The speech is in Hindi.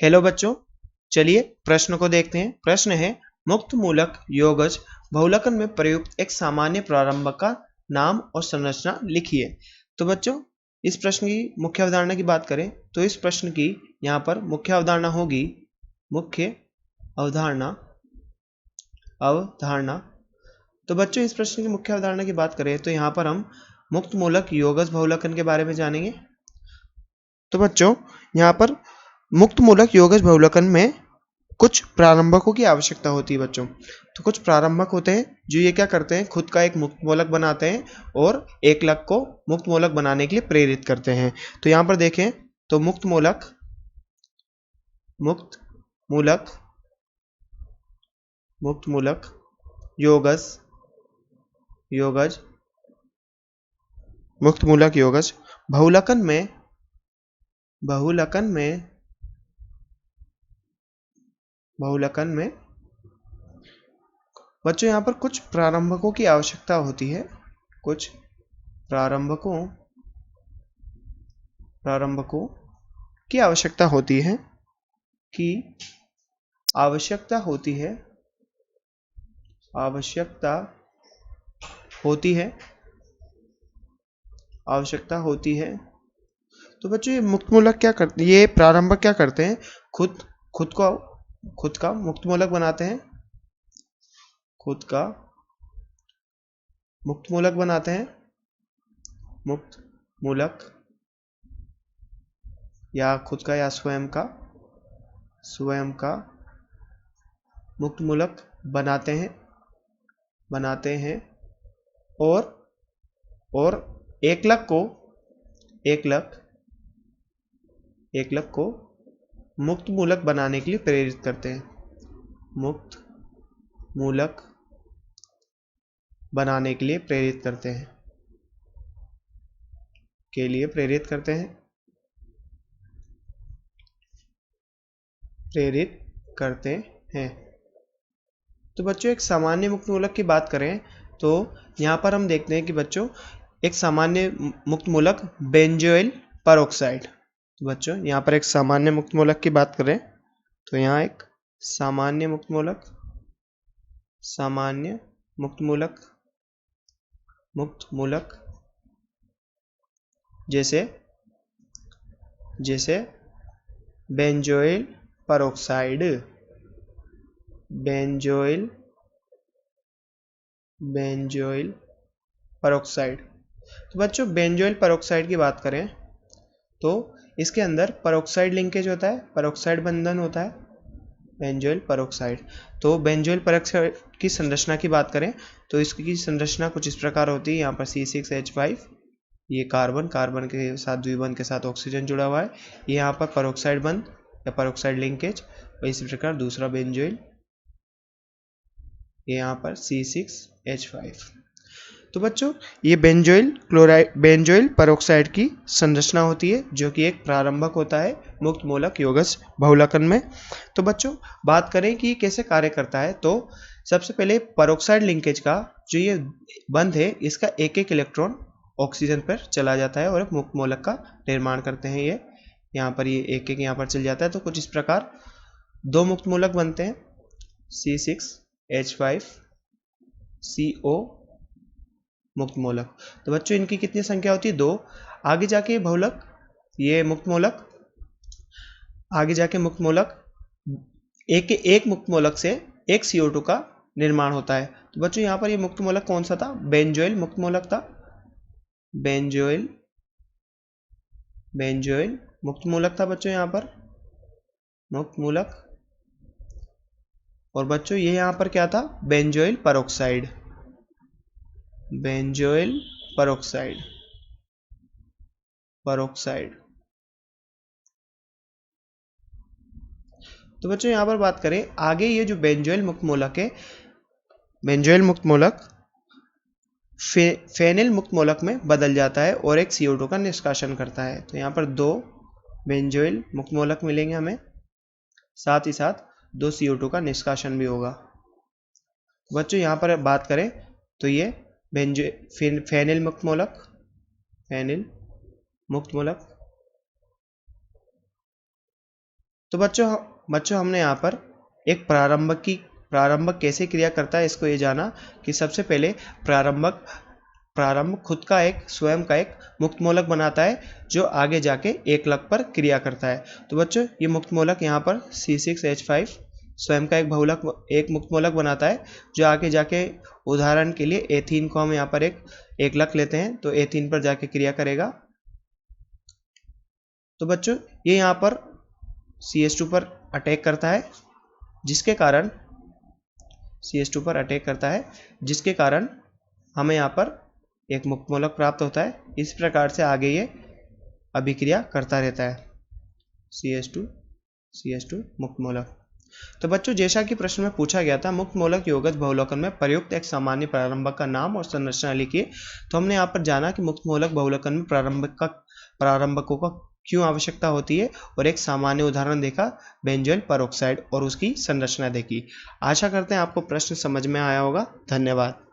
हेलो बच्चों, चलिए प्रश्न को देखते हैं। प्रश्न है मुक्त मूलक योगज बहुलकन में प्रयुक्त एक सामान्य प्रारंभक का नाम और संरचना लिखिए। तो बच्चों, इस प्रश्न की मुख्य अवधारणा की बात करें तो इस प्रश्न की यहाँ पर मुख्य अवधारणा होगी मुख्य अवधारणा अवधारणा तो बच्चों, इस प्रश्न की मुख्य अवधारणा की बात करें तो यहाँ पर हम मुक्त मूलक योगज बहुलकन के बारे में जानेंगे। तो बच्चों, यहाँ पर मुक्त मूलक योगज बहुलकन में कुछ प्रारंभकों की आवश्यकता होती है बच्चों। तो कुछ प्रारंभक होते हैं जो ये क्या करते हैं, खुद का एक मुक्त मूलक बनाते हैं और एकलक को मुक्त मूलक बनाने के लिए प्रेरित करते हैं। तो यहाँ पर देखें तो मुक्त मूलक योगज मुक्त मूलक योगज बहुलकन में बच्चों यहाँ पर कुछ प्रारंभकों की आवश्यकता होती है। कुछ प्रारंभकों की आवश्यकता होती है तो बच्चों, ये मुक्त मूलक क्या करते हैं, ये प्रारंभक क्या करते हैं, खुद का मुक्त मूलक बनाते हैं, मुक्त मूलक या खुद का या स्वयं का मुक्त मूलक बनाते हैं और एकलक को मुक्त मूलक बनाने के लिए प्रेरित करते हैं। मुक्त मूलक बनाने के लिए प्रेरित करते हैं। तो बच्चों, एक सामान्य मुक्त मूलक की बात करें तो यहाँ पर हम देखते हैं कि बच्चों, एक सामान्य मुक्त मूलक बेंजोइल परऑक्साइड। तो बच्चों, यहाँ पर एक सामान्य मुक्त मूलक की बात करें तो यहाँ एक सामान्य मुक्त मूलक जैसे बेंजोइल परऑक्साइड तो बच्चों, बेंजोइल परऑक्साइड की बात करें तो इसके अंदर परऑक्साइड लिंकेज होता है, परऑक्साइड बंधन होता है, बेंजोइल परऑक्साइड। तो बेंजोइल परऑक्साइड की संरचना की बात करें तो इसकी संरचना कुछ इस प्रकार होती है। यहाँ पर C6H5, ये कार्बन के साथ द्विबंध के साथ ऑक्सीजन जुड़ा हुआ है, ये यहाँ पर परऑक्साइड बंध या परऑक्साइड लिंकेज। और इसी प्रकार दूसरा बेंजोइल, ये यहाँ पर C6H5। तो बच्चों, ये बेंजोइल परऑक्साइड की संरचना होती है जो कि एक प्रारंभक होता है मुक्त मूलक योगज बहुलकन में। तो बच्चों, बात करें कि कैसे कार्य करता है तो सबसे पहले परऑक्साइड लिंकेज का जो ये बंध है, इसका एक इलेक्ट्रॉन ऑक्सीजन पर चला जाता है और एक मुक्त मूलक का निर्माण करते हैं। ये यहाँ पर ये एक यहाँ पर चल जाता है। तो कुछ इस प्रकार दो मुक्त मूलक बनते हैं, C6H5CO मुक्त मूलक। तो बच्चों, इनकी कितनी संख्या होती है, 2। आगे जाके मुक्त मूलक एक मुक्त मूलक से एक CO2 का निर्माण होता है। तो बच्चों, यहाँ पर ये मुक्त मूलक कौन सा था, बेंजोइल मुक्त मूलक था, बेंजोइल मुक्त मूलक था बच्चों, यहाँ पर मुक्त मूलक। और बच्चों, ये यहाँ पर क्या था, बेंजोइल परऑक्साइड। तो बच्चों, यहाँ पर बात करें आगे, ये जो बेंजोइल मुक्त मूलक है, बेंजोइल मुक्त मूलक फेनिल मुक्त मूलक में बदल जाता है और एक CO2 का निष्कासन करता है। तो यहाँ पर 2 बेंजोइल मुक्त मूलक मिलेंगे हमें, साथ ही साथ 2 CO2 का निष्कासन भी होगा। बच्चों, यहाँ पर बात करें तो ये फेनिल मुक्त मूलक तो बच्चों हमने यहाँ पर एक प्रारंभक कैसे क्रिया करता है इसको ये जाना कि सबसे पहले प्रारंभ खुद का स्वयं का एक मुक्त मूलक बनाता है जो आगे जाके एकलक पर क्रिया करता है। तो बच्चों ये मुक्त मूलक यहाँ पर C6H5 स्वयं का एक मुक्त मूलक बनाता है जो आगे जाके, उदाहरण के लिए एथीन को हम यहाँ पर एक एकलक लेते हैं तो एथीन पर जाके क्रिया करेगा। तो बच्चों ये यहाँ पर CH2 पर अटैक करता है जिसके कारण हमें यहाँ पर एक मुक्त मूलक प्राप्त होता है। इस प्रकार से आगे ये अभिक्रिया करता रहता है CH2 मुक्त मूलक। तो बच्चों जैसा कि प्रश्न में पूछा गया था मुक्त मूलक योगज बहुलकन में प्रयुक्त एक सामान्य प्रारंभक का नाम और संरचना लिखिए, तो हमने यहाँ पर जाना कि मुक्त मूलक बहुलकन में प्रारंभकों का क्यों आवश्यकता होती है और एक सामान्य उदाहरण देखा बेंजोइल परऑक्साइड और उसकी संरचना देखी। आशा करते हैं आपको प्रश्न समझ में आया होगा। धन्यवाद।